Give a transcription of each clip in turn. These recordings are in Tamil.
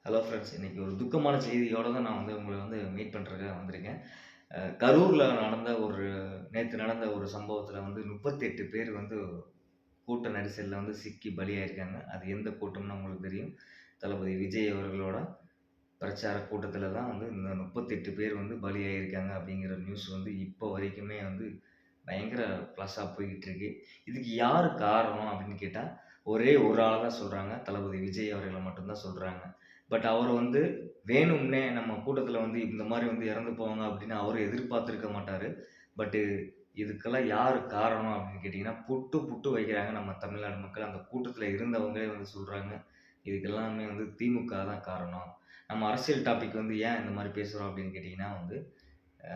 Hello friends. இன்னைக்கு ஒரு துக்கமான செய்தியோட தான் நான் உங்கள மீட் பண்றதுக்காக வந்திருக்கேன். கரூர்ல நேத்து நடந்த ஒரு சம்பவத்துல 38 பேர் கூட்ட நெரிசல்ல சிக்கி பலியாயிருக்காங்க. அது எந்த கூட்டம்னு உங்களுக்கு தெரியும். தளபதி விஜய் அவர்களோட பிரச்சார கூட்டத்துல தான் இந்த 38 பேர் பலியாயிருக்காங்க அப்படிங்கிற நியூஸ் இப்போ வரைக்குமே பயங்கர ப்ளஸ்ஸா போய்க்கிட்டு இருக்கு. இதுக்கு யாரு காரணம் அப்படின்னு கேட்டா, ஒரே ஒரு ஆள தான் சொல்றாங்க. தளபதி விஜய் அவர்கள மட்டும் தான் சொல்றாங்க. பட் அவர் வேணும்னே நம்ம கூட்டத்தில இந்த மாரி இறந்து போவாங்க அப்படின்னு அவரு எதிர்பார்த்திருக்க மாட்டாரு. பட்டு இதுக்கெல்லாம் யாரு காரணம் அப்படின்னு கேட்டீங்கன்னா, புட்டு புட்டு வைக்கிறாங்க நம்ம தமிழ்நாடு மக்கள். அந்த கூட்டத்தில இருந்தவங்களே சொல்றாங்க. இதுக்கு எல்லாமே திமுக தான் காரணம். நம்ம அரசியல் டாபிக் ஏன் இந்த மாரி பேசுறோம் அப்படின்னு கேட்டீங்கன்னா, அ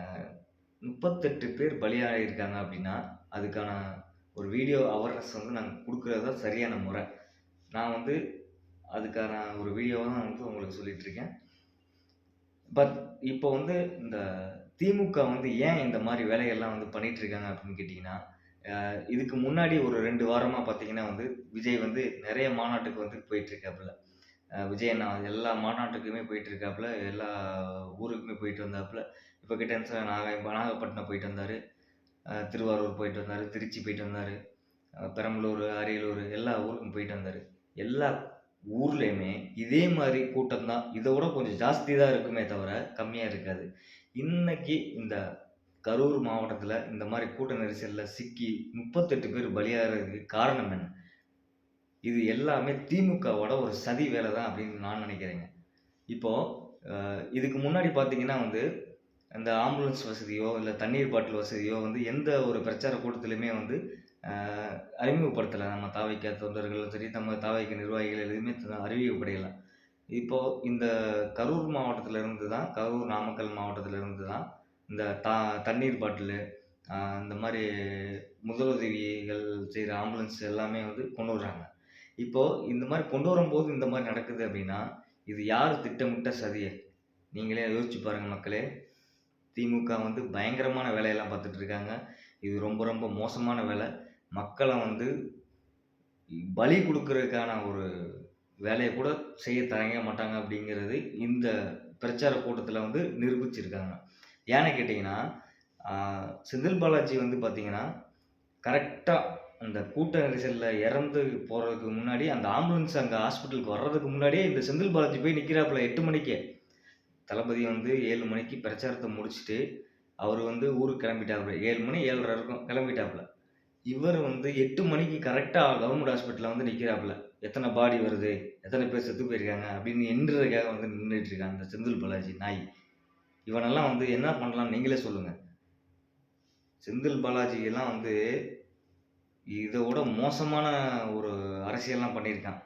38 பேர் பலியாகியிருக்காங்க அப்படின்னா, அதுக்கான ஒரு வீடியோ அவேர்னஸ் நாங்க குடுக்குறது தான் சரியான முறை. நான் அதுக்கான ஒரு வீடியோவ தான் உங்களுக்கு சொல்லிட்டு இருக்கேன். பட் இப்போ இந்த திமுக ஏன் இந்த மாரி வேலைகள்லாம் பண்ணிட்டு இருக்காங்க அப்படின்னு கேட்டீங்கன்னா, இதுக்கு முன்னாடி ஒரு 2 வாரமா பார்த்தீங்கன்னா விஜய் நெறைய மாநாட்டுக்கு போயிட்டு இருக்காப்புல. விஜய் அண்ணா எல்லா மாநாட்டுக்குமே போயிட்டு இருக்காப்புல. எல்லா ஊருக்குமே போயிட்டு வந்தாப்புல. இப்போ கிட்டத்தட்ட நாகப்பட்டினம் போயிட்டு வந்தாரு. திருவாரூர் போயிட்டு வந்தாரு. திருச்சி போயிட்டு வந்தாரு. பெரம்பலூர், அரியலூர் எல்லா ஊருக்கும் போயிட்டு வந்தாரு. எல்லா ஊர்லயுமே இதே மாரி கூட்டம் தான். இத விட கொஞ்சம் ஜாஸ்தி தான் இருக்குமே தவிர, கம்மியா இருக்காது. இன்னைக்கு இந்த கரூர் மாவட்டத்துல இந்த மாரி கூட்ட நெரிசல்ல சிக்கி 38 பேர் பலியாகுறதுக்கு காரணம் என்ன? இது எல்லாமே திமுகவோட ஒரு சதி வேலை தான் அப்படின்னு நான் நினைக்கிறேங்க. இப்போ இதுக்கு முன்னாடி பார்த்தீங்கன்னா இந்த ஆம்புலன்ஸ் வசதியோ, இல்ல தண்ணீர் பாட்டில் வசதியோ எந்த ஒரு பிரச்சார கூட்டத்திலுமே அ அறிமுகப்படுத்தல. நம்ம தாவேக்கா தொண்டர்களும் சரி, நம்ம தாவேக்கா நிர்வாகிகள் எதுவுமே அறிவிக்கப்படையல. இப்போ இந்த கரூர் மாவட்டத்தில இருந்து தான், கரூர், நாமக்கல் மாவட்டத்தில இருந்து தான் இந்த தண்ணீர் பாட்டிலு, இந்த மாரி முதலுதவிகள் செய்ற ஆம்புலன்ஸ் எல்லாமே கொண்டு வர்றாங்க. இப்போ இந்த மாரி கொண்டு வரும்போது இந்த மாரி நடக்குது அப்டின்னா, இது யார் திட்டமிட்ட சதி? நீங்களே யோசிச்சு பாருங்க மக்களே! திமுக பயங்கரமான வேலையெல்லாம் பார்த்துட்டு இருக்காங்க. இது ரொம்ப ரொம்ப மோசமான வேலை. மக்கள பலி குடுக்குறதுக்கான ஒரு வேலைய கூட செய்ய தயங்க மாட்டாங்க அப்படிங்கிறது இந்த பிரச்சார கூட்டத்தில நிரூபிச்சிருக்காங்க. ஏன்னு கேட்டீங்கன்னா, ஆ செந்தில் பாலாஜி பார்த்தீங்கன்னா, கரெக்ட்டா அந்த கூட்ட நெரிசல்ல இறந்து போறதுக்கு முன்னாடி, அந்த ஆம்புலன்ஸ் அங்க ஹாஸ்பிட்டலுக்கு வர்றதுக்கு முன்னாடியே இந்த செந்தில் பாலாஜி போய் நிக்கிறாப்புல 8 மணிக்கே. தளபதி 7 மணிக்கு பிரச்சாரத்த முடிச்சுட்டு, அவரு ஊருக்கு கிளம்பிட்டாப்புல. 7 மணி 7:30 இருக்கும். கிளம்பிட்டாப்புல. இவரு 8 மணிக்கு கரெக்ட்டா கவர்மெண்ட் ஹாஸ்பிட்டல்ல நிக்கிறாப்புல. எத்தன பாடி வருது? எத்தன பேர் செத்து போயிருக்காங்க? அப்படின்னு எண்ணுறதுக்காக நின்னுட்டு இருக்கான் அந்த செந்தில் பாலாஜி நாய். இவனெல்லாம் என்ன பண்ணலாம்னு நீங்களே சொல்லுங்க. செந்தில் பாலாஜி எல்லாம் இத விட மோசமான ஒரு அரசியல்லாம் பண்ணியிருக்கான்.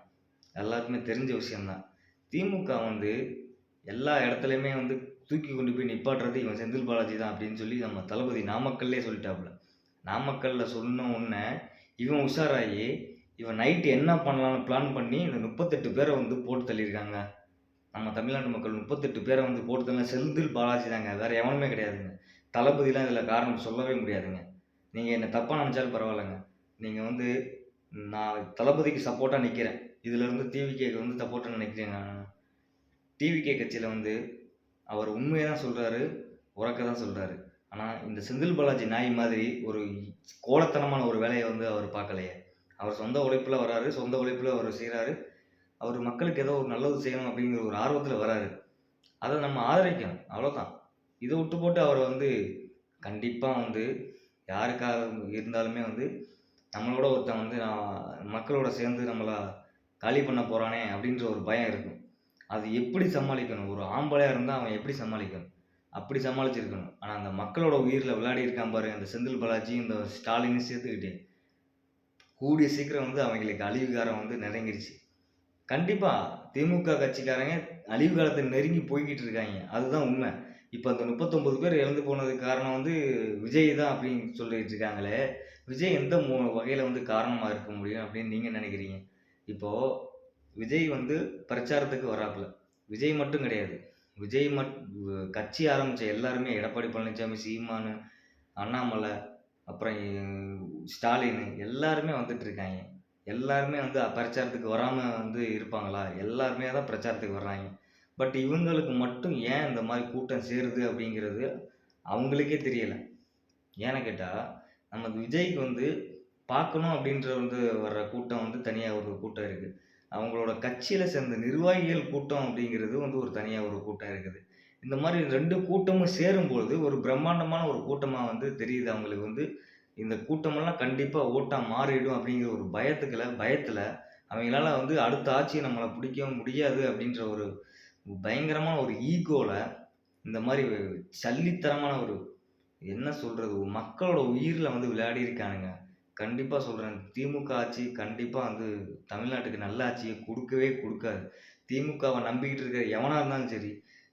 எல்லாருக்குமே தெரிஞ்ச விஷயம் தான். திமுக எல்லா இடத்துலயுமே தூக்கி கொண்டு போய் நிப்பாட்டுறது இவன் செந்தில் பாலாஜி தான் அப்படின்னு சொல்லி நம்ம தளபதி நாமக்கல்லே சொல்லிட்டாப்புல. நாமக்கல்ல சொன்ன உடனே இவன் உஷாராகி, இவன் நைட்டு என்ன பண்ணலாம்னு பிளான் பண்ணி இந்த 38 பேர போட்டு தள்ளியிருக்காங்க. நம்ம தமிழ்நாட்டு மக்கள் 38 பேர போட்டு தள்ள செந்தில் பாலாஜி தாங்க. வேற எவனுமே கிடையாதுங்க. தளபதிலாம் இதுல காரணம் சொல்லவே முடியாதுங்க. நீங்க என்ன தப்பா நினைச்சாலும் பரவாயில்லங்க. நீங்க நான் தளபதிக்கு சப்போர்ட்டா நிக்கிறேன். இதுலருந்து டிவிகேக்கு சப்போர்ட்டா நிக்கிறேன் நானு. டிவிகே கட்சியில அவர் உண்மைய தான் சொல்றாரு, உரக்க தான் சொல்றாரு. ஆனா, இந்த செந்தில் பாலாஜி நாய் மாதிரி ஒரு கோலத்தனமான ஒரு வேலைய அவர் பார்க்கலையே. அவர் சொந்த உழைப்புல வராரு, சொந்த உழைப்புல அவரு செய்றாரு. அவரு மக்களுக்கு ஏதோ ஒரு நல்லது செய்யணும் அப்படிங்கிற ஒரு ஆர்வத்துல வராரு. அத நம்ம ஆதரிக்கணும். அவ்வளோதான். இத விட்டு போட்டு அவர கண்டிப்பா யாருக்காக இருந்தாலுமே நம்மளோட ஒருத்தன் மக்களோட சேர்ந்து நம்மள காலி பண்ண போறானே அப்படின்ற ஒரு பயம் இருக்கும். அது எப்படி சமாளிக்கணும்? ஒரு ஆம்பளையா இருந்தா அவன் எப்படி சமாளிக்கணும்? அப்படி சமாளிச்சிருக்கணும். ஆனா அந்த மக்களோட உயிர்ல விளையாடி இருக்கான் பாரு, அந்த செந்தில் பாலாஜி, இந்த ஸ்டாலினையும் சேர்த்துக்கிட்டு, கூடிய சீக்கிரம் அவங்களுக்கு அழிவு காலம் நெருங்கிருச்சு. கண்டிப்பா திமுக கட்சிக்காரங்க அழிவு காலத்த நெருங்கி போய்க்கிட்டு இருக்காய்ங்க. அதுதான் உண்மை. இப்ப அந்த 39 பேர் இறந்து போனதுக்கு காரணம் விஜய் தான் அப்படின்னு சொல்லிட்டு இருக்காங்களே, விஜய் எந்த வகையில காரணமா இருக்க முடியும் அப்படின்னு நீங்க நினைக்கிறீங்க? இப்போ விஜய் பிரச்சாரத்துக்கு வராப்புல. விஜய் மட்டும் கிடையாது. விஜய் கட்சி ஆரம்பிச்ச எல்லாருமே எடப்பாடி பழனிசாமி, சீமானு, அண்ணாமலை, அப்புறம் ஸ்டாலினு எல்லாருமே வந்துட்டு இருக்காய்ங்க. எல்லாருமே பிரச்சாரத்துக்கு வராம இருப்பாங்களா? எல்லாருமே தான் பிரச்சாரத்துக்கு வர்றாய்ங்க. பட் இவங்களுக்கு மட்டும் ஏன் இந்த மாதிரி கூட்டம் சேருது அப்படிங்கிறது அவங்களுக்கே தெரியல. ஏன்னு கேட்டால், நம்ம விஜய்க்கு வந்து பார்க்கணும் அப்படின்ற வந்து வர்ற கூட்டம் வந்து தனியாக ஒரு கூட்டம் இருக்குது. அவங்களோட கட்சியில் சேர்ந்த நிர்வாகிகள் கூட்டம் அப்படிங்கிறது வந்து ஒரு தனியாக ஒரு கூட்டம் இருக்குது. இந்த மாதிரி 2 கூட்டமும் சேரும்பொழுது ஒரு பிரம்மாண்டமான ஒரு கூட்டமாக வந்து தெரியுது அவங்களுக்கு வந்து. இந்த கூட்டமெல்லாம் கண்டிப்பாக ஓட்டா மாறிடும் அப்படிங்கிற ஒரு பயத்தில் அவங்களால வந்து அடுத்த ஆட்சியை நம்மளை பிடிக்கவும் முடியாது அப்படின்ற ஒரு பயங்கரமான ஒரு ஈகோல இந்த மாதிரி சல்லித்தனமான ஒரு என்ன சொல்றது, மக்களோட உயிரில் வந்து விளையாடி இருக்கானுங்க. கண்டிப்பாக சொல்கிறேன், திமுக ஆட்சி கண்டிப்பாக வந்து தமிழ்நாட்டுக்கு நல்ல ஆட்சியை கொடுக்கவே கொடுக்காது. திமுகவை நம்பிக்கிட்டு இருக்கிற எவனாக இருந்தாலும் சரி,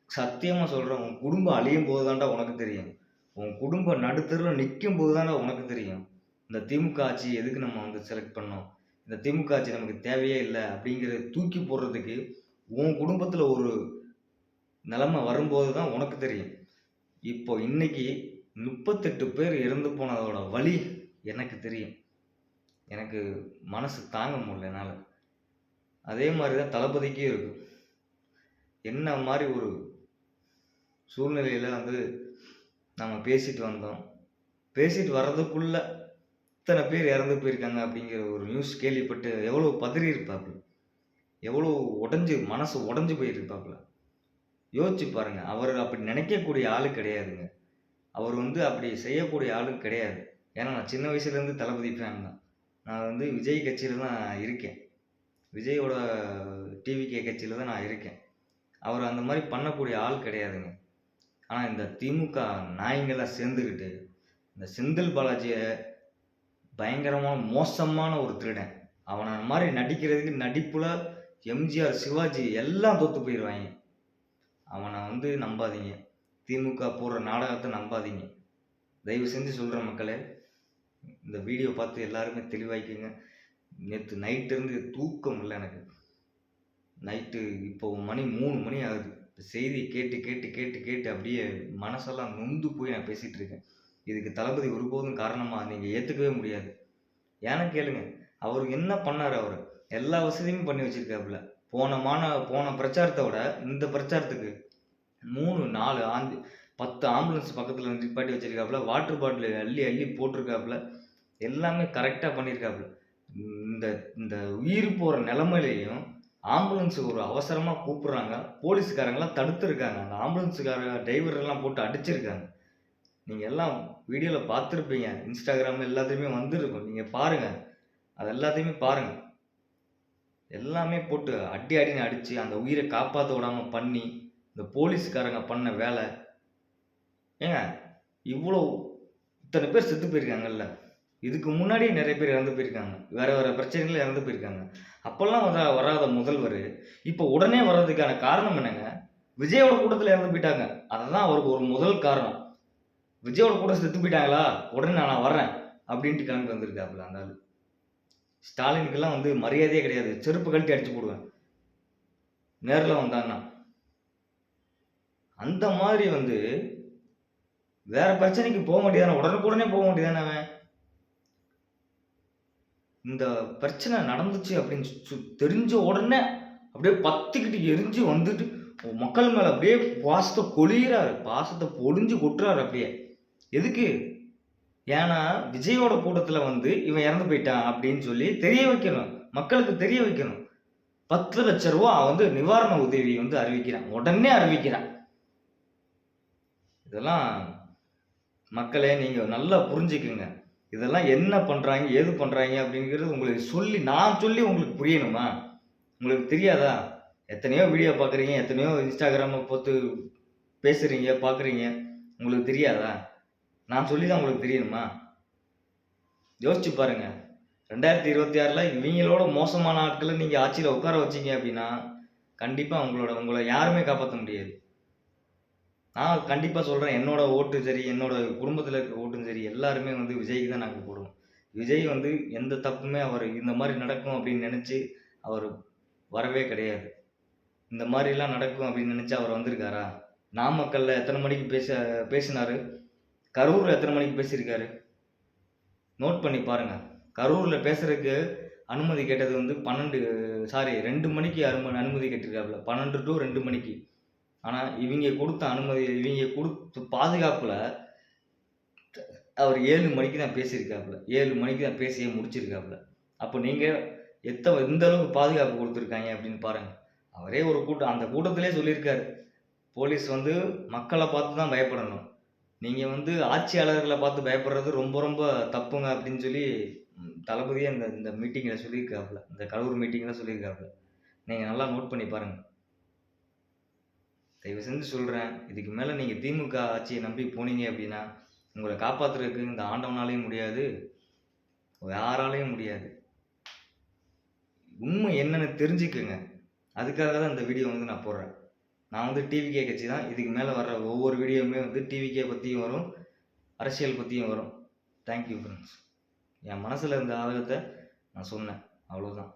சத்தியமாக சொல்கிறேன், உன் குடும்பம் அழியும் போது தான்டா உனக்கு தெரியும். உன் குடும்பம் நடுத்தெருவில் நிற்கும் போது தான்டா உனக்கு தெரியும். இந்த திமுக ஆட்சி எதுக்கு நம்ம வந்து செலக்ட் பண்ணோம், இந்த திமுக ஆட்சி நமக்கு தேவையே இல்லை அப்படிங்கிறத தூக்கி போடுறதுக்கு உன் குடும்பத்தில் ஒரு நிலைமை வரும்போது தான் உனக்கு தெரியும். இப்போ இன்னைக்கு 38 பேர் இறந்து போனதோட வலி எனக்கு தெரியும். எனக்கு மனசு தாங்க முடியல என்னால். அதே மாதிரி தான் தளபதிக்கும் இருக்கும். என்ன மாதிரி ஒரு சூழ்நிலையில் வந்து நம்ம பேசிட்டு வந்தோம். பேசிட்டு வர்றதுக்குள்ள இத்தனை பேர் இறந்து போயிருக்காங்க அப்படிங்கிற ஒரு நியூஸ் கேள்விப்பட்டு எவ்வளோ பதறி இருப்பாப்புல, எவ்வளோ மனசு உடஞ்சி போயிருப்பாப்புல. யோசிச்சு பாருங்க. அவர் அப்படி நினைக்கக்கூடிய ஆளு கிடையாதுங்க. அவர் வந்து அப்படி செய்யக்கூடிய ஆளும் கிடையாது. ஏன்னா நான் சின்ன வயசுலேருந்து தளபதி ஃபேன் தான். நான் வந்து விஜய் கட்சியில் தான் இருக்கேன். விஜயோட டிவிகே கட்சியில் தான் நான் இருக்கேன். அவர் அந்த மாதிரி பண்ணக்கூடிய ஆள் கிடையாதுங்க. ஆனால் இந்த திமுக நாய்ங்கெல்லாம் சேர்ந்துக்கிட்டு இந்த செந்தில் பாலாஜியை பயங்கரமான மோசமான ஒரு திருடன், அவனை மாதிரி நடிக்கிறதுக்கு நடிப்புல எம்ஜிஆர், சிவாஜி எல்லாம் தோற்று போயிடுவாங்க. அவனை வந்து நம்பாதீங்க. திமுக போடுற நாடகத்தை நம்பாதீங்க. தயவு செஞ்சு சொல்கிற மக்களே, இந்த வீடியோ பார்த்து எல்லாருமே தெளிவாய்க்குங்க. நேற்று நைட்டு இருந்து தூக்கம் இல்லை எனக்கு. நைட்டு இப்போ மணி 3 மணி ஆகுது. செய்தி கேட்டு கேட்டு கேட்டு கேட்டு அப்படியே மனசெல்லாம் நொந்து போய் நான் பேசிகிட்டு இருக்கேன். இதுக்கு தளபதி ஒருபோதும் காரணமாக நீங்கள் ஏற்றுக்கவே முடியாது. ஏன்னு கேளுங்க, அவருக்கு என்ன பண்ணார்? அவர் எல்லா வசதியுமே பண்ணி வச்சுருக்காப்புல. போன பிரச்சாரத்தை விட இந்த பிரச்சாரத்துக்கு 3, 4, 10 ஆம்புலன்ஸ் பக்கத்தில் நிப்பாட்டி வச்சிருக்காப்புல. வாட்டர் பாட்டில் அள்ளி அள்ளி போட்டிருக்காப்புல. எல்லாமே கரெக்டாக பண்ணியிருக்காப்புல. இந்த இந்த உயிர் போகிற நிலைமையிலையும் ஆம்புலன்ஸு ஒரு அவசரமாக கூப்பிட்றாங்க. போலீஸ்காரங்களாம் தடுத்துருக்காங்க. அந்த ஆம்புலன்ஸுக்கார டிரைவரெல்லாம் போட்டு அடிச்சிருக்காங்க. நீங்கள் எல்லாம் வீடியோவில் பார்த்துருப்பீங்க. இன்ஸ்டாகிராமில் எல்லாத்தையுமே வந்துருக்கும். நீங்கள் பாருங்கள், அது எல்லாத்தையுமே பாருங்கள். எல்லாமே போட்டு அடின்னு அடித்து அந்த உயிரை காப்பாற்ற விடாமல் பண்ணி இந்த போலீஸ்காரங்க பண்ண வேலை. ஏங்க, இத்தனை பேர் செத்து போயிருக்காங்கல்ல. இதுக்கு முன்னாடியே நிறைய பேர் இறந்து போயிருக்காங்க. வேறு பிரச்சனைகள் இறந்து போயிருக்காங்க. அப்போல்லாம் வராத முதல்வர் இப்போ உடனே வர்றதுக்கான காரணம் என்னங்க? விஜயோட கூட்டத்தில் இறந்து போயிட்டாங்க. அதுதான் அவருக்கு ஒரு முதல் காரணம். விஜயோட கூட்டம் செத்து போயிட்டாங்களா, உடனே நான் வர்றேன் அப்படின்ட்டு கிளம்பி வந்திருக்காப்புல அந்த ஆள். ஸ்டாலினுக்கெல்லாம் வந்து மரியாதையே கிடையாது. செருப்பு கழட்டி அடிச்சு போடுவேன் நேரில் வந்தான்னா. அந்த மாதிரி வந்து வேற பிரச்சனைக்கு போக மாட்டேதானே, உடனுக்குடனே போக மாட்டேதானே அவன். இந்த பிரச்சனை நடந்துச்சு அப்படின்னு தெரிஞ்ச உடனே அப்படியே பத்திக்கிட்டு எரிஞ்சு வந்துட்டு மக்கள் மேலே அப்படியே பாசத்தை கொளிகிறாரு, பாசத்தை பொடிஞ்சு கொட்டுறாரு அப்படியே. எதுக்கு? ஏன்னா விஜயோட கூட்டத்தில் வந்து இவன் இறந்து போயிட்டான் அப்படின்னு சொல்லி தெரிய வைக்கணும், மக்களுக்கு தெரிய வைக்கணும். 10 லட்ச ரூபா வந்து நிவாரண உதவி வந்து அறிவிக்கிறான், உடனே அறிவிக்கிறான். இதெல்லாம் மக்களே நீங்கள் நல்லா புரிஞ்சுக்குங்க. இதெல்லாம் என்ன பண்ணுறாங்க, ஏது பண்ணுறாங்க அப்படிங்கிறது உங்களுக்கு நான் சொல்லி உங்களுக்கு புரியணுமா? உங்களுக்கு தெரியாதா? எத்தனையோ வீடியோ பார்க்குறீங்க, எத்தனையோ இன்ஸ்டாகிராமை பார்த்து பேசுகிறீங்க, பார்க்குறீங்க. உங்களுக்கு தெரியாதா? நான் சொல்லி தான் உங்களுக்கு தெரியணுமா? யோசிச்சு பாருங்க. 2026 இவங்களோட மோசமான ஆட்களை நீங்கள் ஆட்சியில் உட்கார வச்சிங்க அப்படின்னா கண்டிப்பாக உங்களை யாருமே காப்பாற்ற முடியாது. நான் கண்டிப்பாக சொல்கிறேன், என்னோட ஓட்டு சரி, என்னோட குடும்பத்தில் இருக்க ஓட்டும் சரி, எல்லாருமே வந்து விஜய்க்கு தான் நாங்கள் போடுவோம். விஜய் வந்து எந்த தப்புமே அவர் இந்த மாதிரி நடக்கும் அப்படின்னு நினச்சி அவர் வரவே கிடையாது. இந்த மாதிரிலாம் நடக்கும் அப்படின்னு நினச்சி அவர் வந்திருக்காரா? நாமக்கல்லில் எத்தனை மணிக்கு பேசினார்? கரூரில் எத்தனை மணிக்கு பேசியிருக்காரு? நோட் பண்ணி பாருங்கள். கரூரில் பேசுகிறதுக்கு அனுமதி கேட்டது வந்து 2 மணிக்கு அனுமதி கேட்டிருக்காப்புல. 12 to 2 மணிக்கு. ஆனால் இவங்க கொடுத்த அனுமதி, இவங்க கொடுத்த பாதுகாப்பில் அவர் 7 மணிக்கு தான் பேசியிருக்காப்புல. 7 மணிக்கு தான் பேசியே முடிச்சிருக்காப்புல. அப்போ நீங்கள் எந்த அளவுக்கு பாதுகாப்பு கொடுத்துருக்காங்க அப்படின்னு பாருங்க. அவரே ஒரு கூட்டம், அந்த கூட்டத்திலே சொல்லியிருக்காரு, போலீஸ் வந்து மக்களை பார்த்து தான் பயப்படணும், நீங்கள் வந்து ஆட்சியாளர்களை பார்த்து பயப்படுறது ரொம்ப ரொம்ப தப்புங்க அப்படின்னு சொல்லி தளபதியே இந்த இந்த மீட்டிங்கில் சொல்லியிருக்காப்புல, இந்த கரூர் மீட்டிங்கில் சொல்லியிருக்காப்புல. நீங்கள் நல்லா நோட் பண்ணி பாருங்கள். தயவு செஞ்சு சொல்கிறேன், இதுக்கு மேலே நீங்கள் திமுக ஆட்சியை நம்பி போனீங்க அப்படின்னா உங்களை காப்பாற்றுறதுக்கு இந்த ஆண்டவனாலையும் முடியாது, யாராலையும் முடியாது. உண்மை என்னன்னு தெரிஞ்சுக்குங்க. அதுக்காக தான் இந்த வீடியோ வந்து நான் போடுறேன். நான் வந்து டிவிகே கட்சி தான். இதுக்கு மேலே வர்ற ஒவ்வொரு வீடியோவுமே வந்து டிவிகே பற்றியும் வரும், அரசியல் பற்றியும் வரும். Thank you friends. என் மனசில் இருந்த ஆதகத்தை நான் சொன்னேன், அவ்வளோதான்.